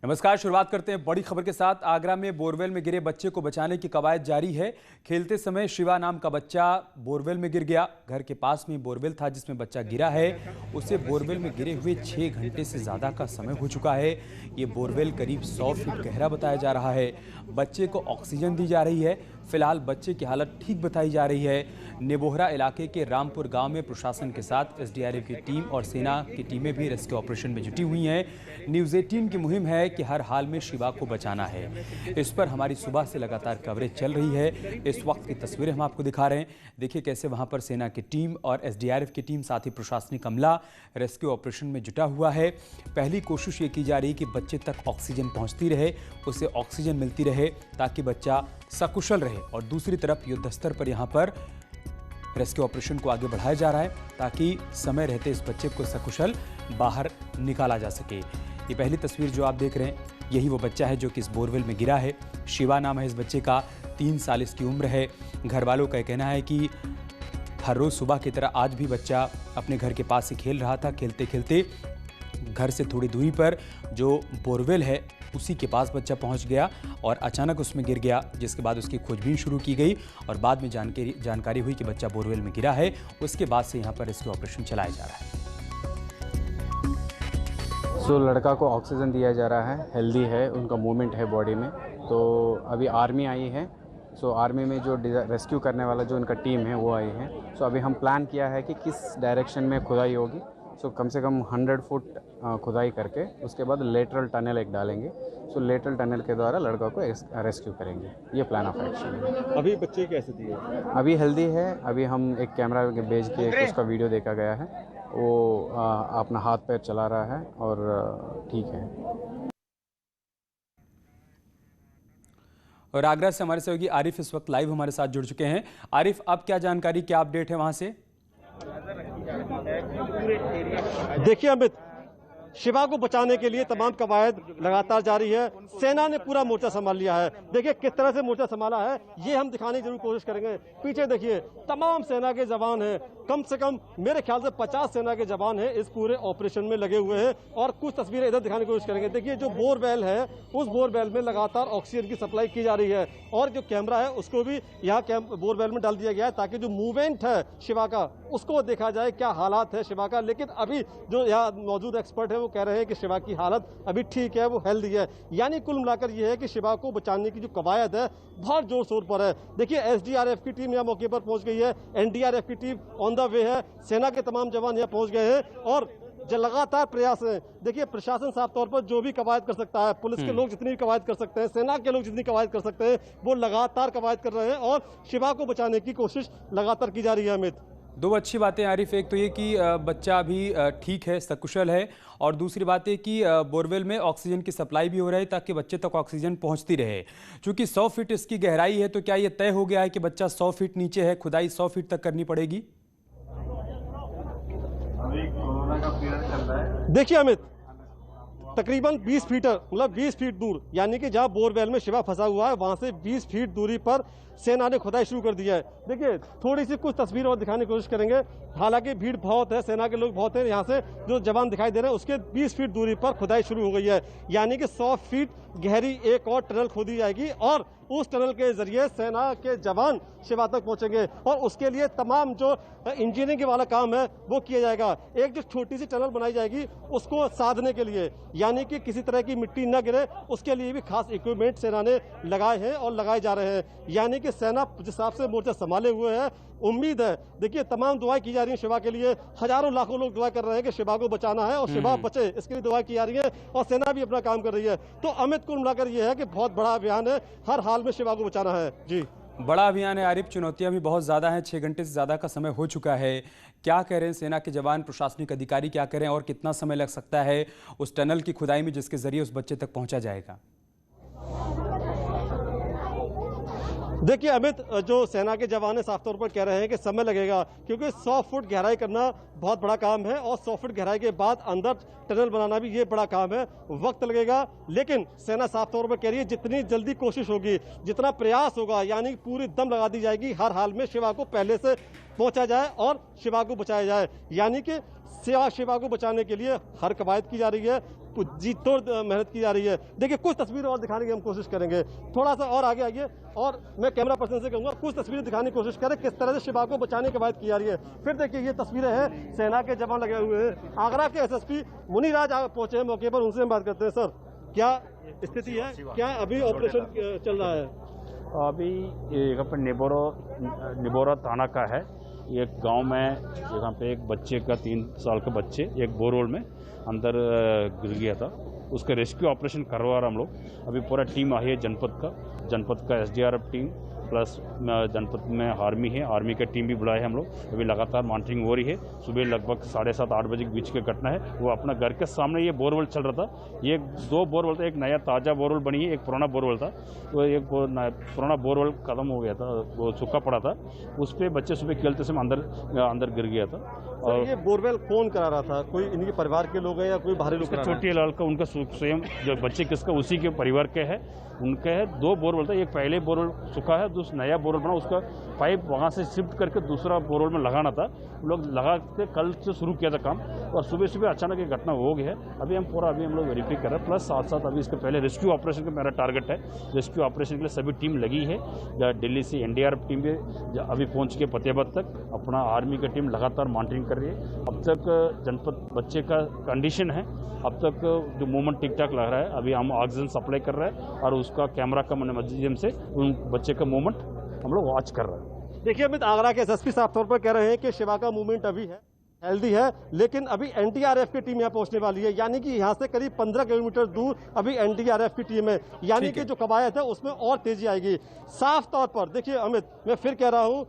नमस्कार। शुरुआत करते हैं बड़ी खबर के साथ। आगरा में बोरवेल में गिरे बच्चे को बचाने की कवायद जारी है। खेलते समय शिवा नाम का बच्चा बोरवेल में गिर गया। घर के पास में बोरवेल था जिसमें बच्चा गिरा है। उसे बोरवेल में गिरे हुए 6 घंटे से ज़्यादा का समय हो चुका है। ये बोरवेल करीब 100 फीट गहरा बताया जा रहा है। बच्चे को ऑक्सीजन दी जा रही है। फिलहाल बच्चे की हालत ठीक बताई जा रही है। नेबोहरा इलाके के रामपुर गांव में प्रशासन के साथ एसडीआरएफ की टीम और सेना की टीमें भी रेस्क्यू ऑपरेशन में जुटी हुई हैं। न्यूज़ 18 की मुहिम है कि हर हाल में शिवा को बचाना है। इस पर हमारी सुबह से लगातार कवरेज चल रही है। इस वक्त की तस्वीरें हम आपको दिखा रहे हैं। देखिए कैसे वहां पर सेना की टीम और एसडीआरएफ की टीम साथ ही प्रशासनिक अमला रेस्क्यू ऑपरेशन में जुटा हुआ है। पहली कोशिश ये की जा रही है कि बच्चे तक ऑक्सीजन पहुंचती रहे, उसे ऑक्सीजन मिलती रहे ताकि बच्चा सकुशल रहे। और दूसरी तरफ युद्ध स्तर पर यहाँ पर रेस्क्यू ऑपरेशन को आगे बढ़ाया जा रहा है ताकि समय रहते इस बच्चे को सकुशल बाहर निकाला जा सके। ये पहली तस्वीर जो आप देख रहे हैं यही वो बच्चा है जो कि इस बोरवेल में गिरा है। शिवा नाम है इस बच्चे का, 3 साल इसकी उम्र है। घर वालों का कहना है कि हर रोज़ सुबह की तरह आज भी बच्चा अपने घर के पास ही खेल रहा था। खेलते खेलते घर से थोड़ी दूरी पर जो बोरवेल है उसी के पास बच्चा पहुंच गया और अचानक उसमें गिर गया, जिसके बाद उसकी खोजबीन शुरू की गई और बाद में जानकारी हुई कि बच्चा बोरवेल में गिरा है। उसके बाद से यहाँ पर रेस्क्यू ऑपरेशन चलाया जा रहा है। लड़का को ऑक्सीजन दिया जा रहा है, हेल्दी है, उनका मूवमेंट है बॉडी में। तो अभी आर्मी आई है। आर्मी में जो रेस्क्यू करने वाला जो उनका टीम है वो आई है। अभी हम प्लान किया है कि किस डायरेक्शन में खुदाई होगी। कम से कम 100 फुट खुदाई करके उसके बाद लेटरल टनल एक डालेंगे। लेटरल टनल के द्वारा लड़का को रेस्क्यू करेंगे। ये प्लान ऑफ एक्शन है। अभी बच्चे की कैसे थी? अभी हेल्दी है। अभी हम एक कैमरा भेज के उसका वीडियो देखा गया है। वो अपना हाथ पैर चला रहा है और ठीक है। और आगरा से हमारे सहयोगी आरिफ इस वक्त लाइव हमारे साथ जुड़ चुके हैं। आरिफ, अब क्या जानकारी, क्या अपडेट है वहां से? देखिए अमित, शिवा को बचाने के लिए तमाम कवायद लगातार जारी है। सेना ने पूरा मोर्चा संभाल लिया है। देखिए किस तरह से मोर्चा संभाला है ये हम दिखाने की जरूर कोशिश करेंगे। पीछे देखिए तमाम सेना के जवान हैं। कम से कम मेरे ख्याल से 50 सेना के जवान हैं इस पूरे ऑपरेशन में लगे हुए हैं। और कुछ तस्वीरें इधर दिखाने की कोशिश करेंगे। देखिए जो बोरवेल है उस बोरवेल में लगातार ऑक्सीजन की सप्लाई की जा रही है और जो कैमरा है उसको भी यहाँ बोरवेल में डाल दिया गया है ताकि जो मूवमेंट है शिवा का उसको देखा जाए, क्या हालात है शिवा का। लेकिन अभी जो यहाँ मौजूद एक्सपर्ट है वो कह रहे हैं कि शिवा की हालत अभी ठीक है, वो हेल्दी है। यानी कुल मिलाकर ये है कि शिवा को बचाने की जो कवायद है बहुत जोर शोर पर है। देखिए एसडीआरएफ की टीम यहाँ मौके पर पहुंच गई है, एनडीआरएफ की टीम ऑन द वे है, सेना के तमाम जवान यहाँ पहुंच गए हैं और जो लगातार प्रयास है। देखिए प्रशासन साफ तौर पर जो भी कवायद कर सकता है, पुलिस के लोग जितनी भी कवायद कर सकते हैं, सेना के लोग जितनी कवायद कर सकते हैं वो लगातार कवायद कर रहे हैं और शिवा को बचाने की कोशिश लगातार की जा रही है। अमित, 2 अच्छी बातें आरिफ। एक तो ये कि बच्चा अभी ठीक है, सकुशल है, और दूसरी बात है कि बोरवेल में ऑक्सीजन की सप्लाई भी हो रही है ताकि बच्चे तक ऑक्सीजन पहुंचती रहे। चूंकि 100 फीट इसकी गहराई है तो क्या ये तय हो गया है कि बच्चा 100 फीट नीचे है, खुदाई 100 फीट तक करनी पड़ेगी? देखिए अमित, तकरीबन 20 फीट मतलब 20 फीट दूर, यानी कि जहां बोरवेल में शिवा फंसा हुआ है वहां से 20 फीट दूरी पर सेना ने खुदाई शुरू कर दिया है। देखिए थोड़ी सी कुछ तस्वीर और दिखाने की कोशिश करेंगे। हालांकि भीड़ बहुत है, सेना के लोग बहुत हैं। यहाँ से जो जवान दिखाई दे रहे हैं उसके 20 फीट दूरी पर खुदाई शुरू हो गई है। यानी कि 100 फीट गहरी एक और टनल खोदी जाएगी और उस टनल के जरिए सेना के जवान शिवा तक पहुंचेंगे और उसके लिए तमाम जो इंजीनियरिंग वाला काम है वो किया जाएगा। एक जो छोटी सी टनल बनाई जाएगी उसको साधने के लिए, यानी कि किसी तरह की मिट्टी न गिरे, उसके लिए भी खास इक्विपमेंट सेना ने लगाए हैं और लगाए जा रहे हैं। यानी कि सेना जिस हिसाब से मोर्चा संभाले हुए है, उम्मीद है। देखिए तमाम दुआएं की जा रही हैं शिवा के लिए। हजारों लाखों लोग दुआ कर रहे हैं कि शिवा को बचाना है और शिवा बचे, इसके लिए दुआ की जा रही है और सेना भी अपना काम कर रही है। तो अमित कुल मिलाकर यह है कि बहुत बड़ा अभियान है, हर हाल में शिवा को बचाना है। जी बड़ा अभियान है आरिफ। चुनौतियां भी बहुत ज़्यादा हैं। 6 घंटे से ज़्यादा का समय हो चुका है। क्या कह रहे हैं सेना के जवान, प्रशासनिक अधिकारी क्या कह रहे हैं और कितना समय लग सकता है उस टनल की खुदाई में जिसके जरिए उस बच्चे तक पहुंचा जाएगा? देखिए अमित, जो सेना के जवान है साफ तौर पर कह रहे हैं कि समय लगेगा क्योंकि 100 फुट गहराई करना बहुत बड़ा काम है और 100 फुट गहराई के बाद अंदर टनल बनाना भी ये बड़ा काम है, वक्त लगेगा। लेकिन सेना साफ तौर पर कह रही है जितनी जल्दी कोशिश होगी, जितना प्रयास होगा, यानी पूरी दम लगा दी जाएगी हर हाल में शिवा को पहले से पहुंचा जाए और शिवा को बचाया जाए। यानी कि शिवा को बचाने के लिए हर कवायद की जा रही है, जी तोड़ मेहनत की जा रही है। देखिए कुछ तस्वीरें और दिखाने की हम कोशिश करेंगे, थोड़ा सा और आगे आइए और मैं कैमरा पर्सन से कहूंगा कुछ तस्वीरें दिखाने की कोशिश करें किस तरह से शिवा को बचाने की बात की जा रही है। फिर देखिए ये तस्वीरें हैं, सेना के जवान लगे हुए हैं। आगरा के एसएसपी मुनीराज पहुंचे हैं मौके पर, उनसे हम बात करते हैं। सर क्या स्थिति है, क्या अभी ऑपरेशन चल रहा है? अभी यहाँ पर निबोरा थाना का है, एक गांव में यहाँ पे एक बच्चे का 3 साल का बच्चे एक बोरवेल में अंदर गिर गया था, उसका रेस्क्यू ऑपरेशन करवा रहा हम लोग। अभी पूरा टीम आई है जनपद का एसडीआरएफ टीम प्लस जनपद में आर्मी है, आर्मी का टीम भी बुलाए हैं हम लोग। अभी लगातार मॉनिटरिंग हो रही है। सुबह लगभग 7:30-8 बजे के बीच की घटना है। वो अपना घर के सामने ये बोरवेल चल रहा था, ये 2 बोरवेल था, एक नया ताज़ा बोरवेल बनी है, एक पुराना बोरवेल था। तो एक पुराना बोरवेल खत्म हो गया था, वो सूखा पड़ा था, उस पर बच्चे सुबह खेलते समय अंदर गिर गया था। और ये बोरवेल कौन करा रहा था? कोई इनके परिवार के लोग हैं या कोई बाहरी लोग? छोटे लाल का, उनका स्वयं जो बच्चे किसका उसी के परिवार के है, उनके है। 2 बोरवेल था, एक पहले बोरवेल सूखा है, दूसरा नया बोरवेल बना, उसका पाइप वहाँ से शिफ्ट करके दूसरा बोरवेल में लगाना था। लोग लगा के कल से शुरू किया था काम, और सुबह अचानक एक घटना हो गई है। अभी हम लोग वेरीफाई कर रहे हैं, प्लस साथ अभी इसके पहले रेस्क्यू ऑपरेशन का मेरा टारगेट है। रेस्क्यू ऑपरेशन के लिए सभी टीम लगी है, दिल्ली से एनडीआरएफ टीम भी अभी पहुँच के फतेहाबाद तक, अपना आर्मी की टीम लगातार मॉनिटरिंग कर रही है। अब तक जनपद बच्चे का कंडीशन है, अब तक जो मूवमेंट ठीक ठाक लग रहा है। अभी हम ऑक्सीजन सप्लाई कर रहे हैं और उसका कैमरा का माध्यम से उन बच्चे का मूवमेंट हम लोग वॉच कर रहे हैं। देखिए अमित, आगरा के एसएसपी साफ तौर पर कह रहे हैं कि शिवा का मूवमेंट अभी है, हेल्दी है, लेकिन अभी एनडीआरएफ की टीम यहाँ पहुंचने वाली है। यानी कि यहाँ से करीब 15 किलोमीटर दूर अभी एनडीआरएफ की टीम है, यानी कि जो कवायद है उसमें और तेजी आएगी। साफ तौर पर देखिए अमित, मैं फिर कह रहा हूँ।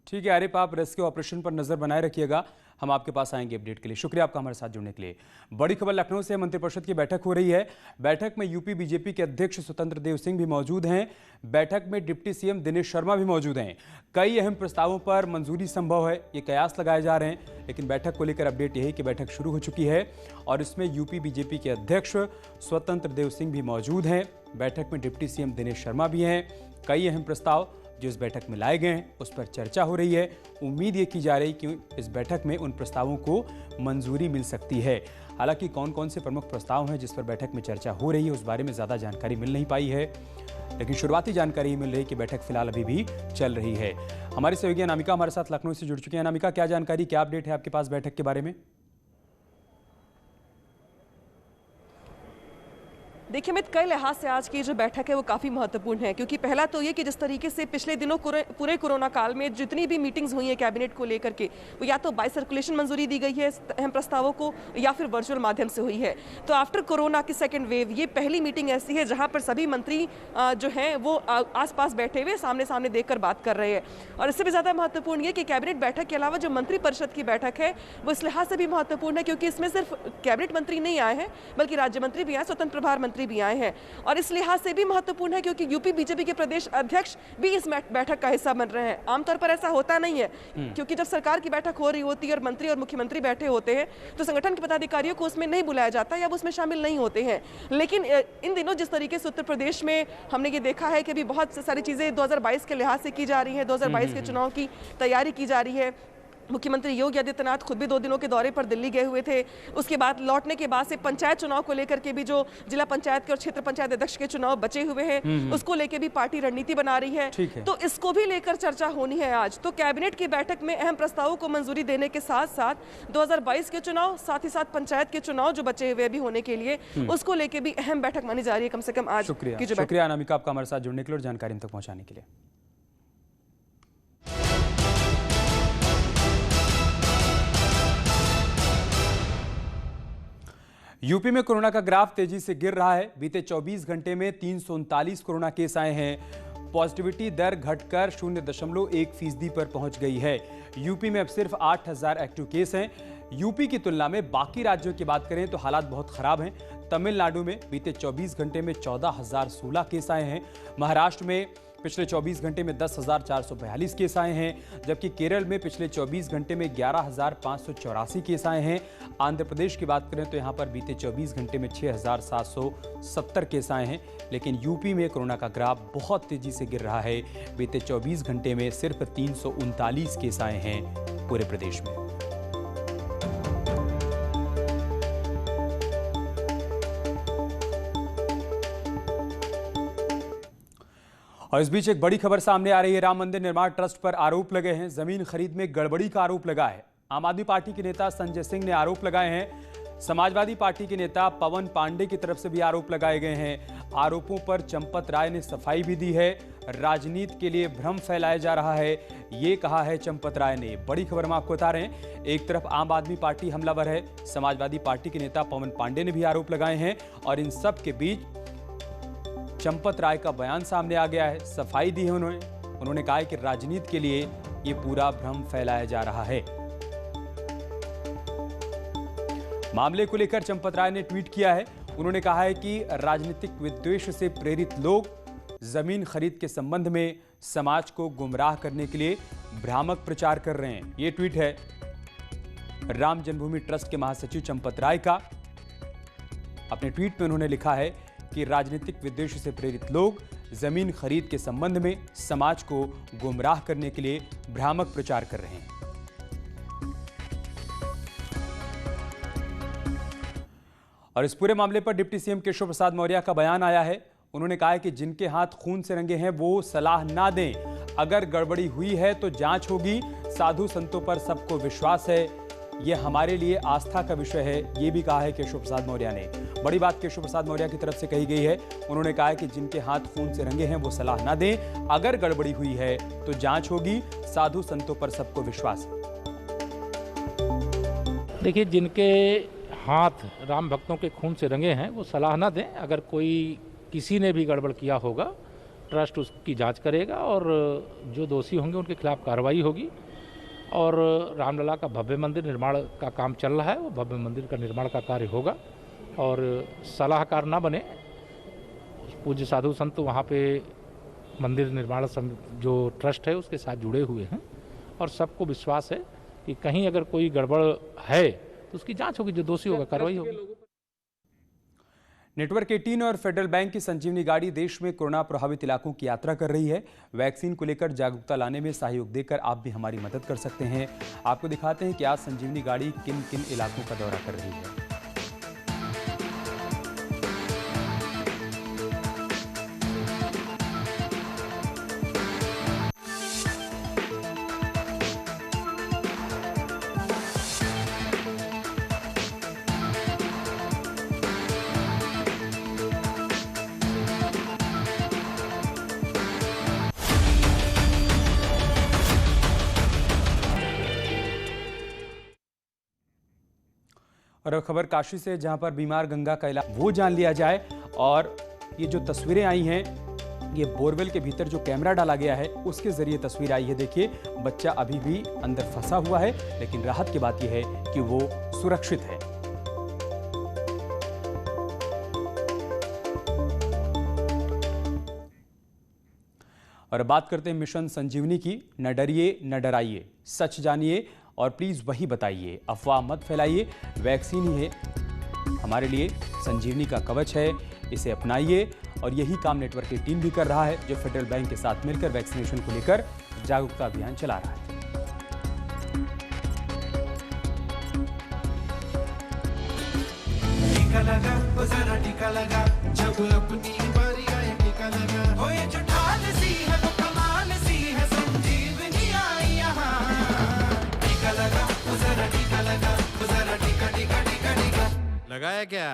ठीक है आरिफ, आप रेस्क्यू ऑपरेशन पर नजर बनाए रखिएगा, हम आपके पास आएंगे अपडेट के लिए। शुक्रिया आपका हमारे साथ जुड़ने के लिए। बड़ी खबर लखनऊ से, मंत्रिपरिषद की बैठक हो रही है। बैठक में यूपी बीजेपी के अध्यक्ष स्वतंत्र देव सिंह भी मौजूद हैं। बैठक में डिप्टी सीएम दिनेश शर्मा भी मौजूद हैं। कई अहम प्रस्तावों पर मंजूरी संभव है, ये कयास लगाए जा रहे हैं। लेकिन बैठक को लेकर अपडेट यही कि बैठक शुरू हो चुकी है और इसमें यूपी बीजेपी के अध्यक्ष स्वतंत्र देव सिंह भी मौजूद हैं। बैठक में डिप्टी सीएम दिनेश शर्मा भी हैं। कई अहम प्रस्ताव जो इस बैठक में लाए गए हैं उस पर चर्चा हो रही है। उम्मीद ये की जा रही कि इस बैठक में उन प्रस्तावों को मंजूरी मिल सकती है। हालांकि कौन कौन से प्रमुख प्रस्ताव हैं जिस पर बैठक में चर्चा हो रही है उस बारे में ज़्यादा जानकारी मिल नहीं पाई है, लेकिन शुरुआती जानकारी मिल रही है कि बैठक फिलहाल अभी भी चल रही है। हमारी सहयोगी अनामिका हमारे साथ लखनऊ से जुड़ चुकी है। अनामिका, क्या जानकारी, क्या अपडेट है आपके पास बैठक के बारे में? देखिए अमित, कई लिहाज से आज की जो बैठक है वो काफ़ी महत्वपूर्ण है, क्योंकि पहला तो ये कि जिस तरीके से पिछले दिनों पूरे कोरोना काल में जितनी भी मीटिंग्स हुई हैं कैबिनेट को लेकर के, वो या तो बाय सर्कुलेशन मंजूरी दी गई है अहम प्रस्तावों को, या फिर वर्चुअल माध्यम से हुई है। तो आफ्टर कोरोना की सेकेंड वेव ये पहली मीटिंग ऐसी है जहाँ पर सभी मंत्री जो हैं वो आसपास बैठे हुए सामने सामने देखकर बात कर रहे हैं। और इससे भी ज़्यादा महत्वपूर्ण ये कि कैबिनेट बैठक के अलावा जो मंत्रिपरिषद की बैठक है वो इस लिहाज से भी महत्वपूर्ण है, क्योंकि इसमें सिर्फ कैबिनेट मंत्री नहीं आए हैं बल्कि राज्य मंत्री भी आए, स्वतंत्र प्रभार मंत्री भी आए हैं। और इस लिहाज से भी महत्वपूर्ण है क्योंकि यूपी बीजेपी के प्रदेश अध्यक्ष भी इस बैठक का हिस्सा बन रहे हैं। आमतौर पर ऐसा होता नहीं है, क्योंकि जब सरकार की बैठक हो रही होती है और मंत्री और मुख्यमंत्री बैठे होते हैं तो संगठन के पदाधिकारियों को उसमें नहीं बुलाया जाता या वो उसमें शामिल नहीं होते हैं। लेकिन इन दिनों जिस तरीके से उत्तर प्रदेश में हमने ये देखा है कि अभी बहुत सारी चीजें 2022 के लिहाज से की जा रही है, 2022 के चुनाव की तैयारी की जा रही है। मुख्यमंत्री योगी आदित्यनाथ खुद भी 2 दिनों के दौरे पर दिल्ली गए हुए थे। उसके बाद लौटने के बाद से पंचायत चुनाव को लेकर के भी जो जिला पंचायत के और क्षेत्र पंचायत अध्यक्ष के चुनाव बचे हुए हैं उसको लेकर भी पार्टी रणनीति बना रही है। तो इसको भी लेकर चर्चा होनी है आज। तो कैबिनेट की बैठक में अहम प्रस्तावों को मंजूरी देने के साथ साथ 2022 के चुनाव, साथ ही साथ पंचायत के चुनाव जो बचे हुए भी होने के लिए उसको लेकर भी अहम बैठक मानी जा रही है, कम से कम आज। शुक्रिया अनामिका आपका हमारे साथ जुड़ने के लिए और जानकारी हम तक पहुंचाने के लिए। यूपी में कोरोना का ग्राफ तेजी से गिर रहा है। बीते 24 घंटे में 339 कोरोना केस आए हैं। पॉजिटिविटी दर घटकर 0.1% पर पहुंच गई है। यूपी में अब सिर्फ 8000 एक्टिव केस हैं। यूपी की तुलना में बाकी राज्यों की बात करें तो हालात बहुत खराब हैं। तमिलनाडु में बीते 24 घंटे में 14,016 केस आए हैं। महाराष्ट्र में पिछले 24 घंटे में 10,442 केस आए हैं, जबकि केरल में पिछले 24 घंटे में 11,584 केस आए हैं। आंध्र प्रदेश की बात करें तो यहां पर बीते 24 घंटे में 6,770 केस आए हैं। लेकिन यूपी में कोरोना का ग्राफ बहुत तेजी से गिर रहा है। बीते 24 घंटे में सिर्फ 339 केस आए हैं पूरे प्रदेश में। और इस बीच एक बड़ी खबर सामने आ रही है। राम मंदिर निर्माण ट्रस्ट पर आरोप लगे हैं, जमीन खरीद में गड़बड़ी का आरोप लगा है। आम आदमी पार्टी के नेता संजय सिंह ने आरोप लगाए हैं। समाजवादी पार्टी के नेता पवन पांडे की तरफ से भी आरोप लगाए गए हैं। आरोपों पर चंपत राय ने सफाई भी दी है। राजनीति के लिए भ्रम फैलाया जा रहा है, ये कहा है चंपत राय ने। बड़ी खबर हम आपको बता रहे हैं। एक तरफ आम आदमी पार्टी हमलावर है, समाजवादी पार्टी के नेता पवन पांडे ने भी आरोप लगाए हैं और इन सब के बीच चंपत राय का बयान सामने आ गया है। सफाई दी है उन्होंने कहा है कि राजनीति के लिए ये पूरा भ्रम फैलाया जा रहा है। मामले को लेकर चंपत राय ने ट्वीट किया है। उन्होंने कहा है कि राजनीतिक विद्वेष से प्रेरित लोग जमीन खरीद के संबंध में समाज को गुमराह करने के लिए भ्रामक प्रचार कर रहे हैं। ये ट्वीट है राम जन्मभूमि ट्रस्ट के महासचिव चंपत राय का। अपने ट्वीट में उन्होंने लिखा है कि राजनीतिक विद्वेष से प्रेरित लोग जमीन खरीद के संबंध में समाज को गुमराह करने के लिए भ्रामक प्रचार कर रहे हैं। और इस पूरे मामले पर डिप्टी सीएम केशव प्रसाद मौर्य का बयान आया है। उन्होंने कहा है कि जिनके हाथ खून से रंगे हैं वो सलाह ना दें। अगर गड़बड़ी हुई है तो जांच होगी। साधु संतों पर सबको विश्वास है, यह हमारे लिए आस्था का विषय है, ये भी कहा है केशव प्रसाद मौर्य ने। बड़ी बात केशव प्रसाद मौर्य की तरफ से कही गई है। उन्होंने कहा है कि जिनके हाथ खून से रंगे हैं वो सलाह ना दें। अगर गड़बड़ी हुई है तो जांच होगी। साधु संतों पर सबको विश्वास है। देखिए, जिनके हाथ राम भक्तों के खून से रंगे हैं वो सलाह ना दें। अगर कोई किसी ने भी गड़बड़ किया होगा, ट्रस्ट उसकी जांच करेगा और जो दोषी होंगे उनके खिलाफ कार्रवाई होगी। और रामलला का भव्य मंदिर निर्माण का काम चल रहा है, वो भव्य मंदिर का निर्माण का कार्य होगा। और सलाहकार ना बने, पूज्य साधु संत वहाँ पे मंदिर निर्माण जो ट्रस्ट है उसके साथ जुड़े हुए हैं और सबको विश्वास है कि कहीं अगर कोई गड़बड़ है तो उसकी जांच होगी, जो दोषी होगा कार्रवाई होगी। नेटवर्क 18 और फेडरल बैंक की संजीवनी गाड़ी देश में कोरोना प्रभावित इलाकों की यात्रा कर रही है। वैक्सीन को लेकर जागरूकता लाने में सहयोग देकर आप भी हमारी मदद कर सकते हैं। आपको दिखाते हैं कि आज संजीवनी गाड़ी किन किन इलाकों का दौरा कर रही है। और अब खबर काशी से, जहां पर बीमार गंगा का इलाज वो जान लिया जाए। और ये जो तस्वीरें आई हैं, ये बोरवेल के भीतर जो कैमरा डाला गया है उसके जरिए तस्वीर आई है। देखिए, बच्चा अभी भी अंदर फंसा हुआ है, लेकिन राहत की बात यह है कि वो सुरक्षित है। और बात करते हैं मिशन संजीवनी की। न डरिए न डराइए, सच जानिए और प्लीज वही बताइए, अफवाह मत फैलाइए। वैक्सीन ही है हमारे लिए संजीवनी का कवच है, इसे अपनाइए। और यही काम नेटवर्क की टीम भी कर रहा है, जो फेडरल बैंक के साथ मिलकर वैक्सीनेशन को लेकर जागरूकता अभियान चला रहा है। टीका लगा, जरा टीका लगा, जब अपनी बारी आए टीका लगा। हो ये जो ढाल सी है वो कमाल सी है, संजीवनी आई यहाँ। टीका लगा, जरा टीका लगा, जरा टीका टीका टीका टीका लगाया क्या?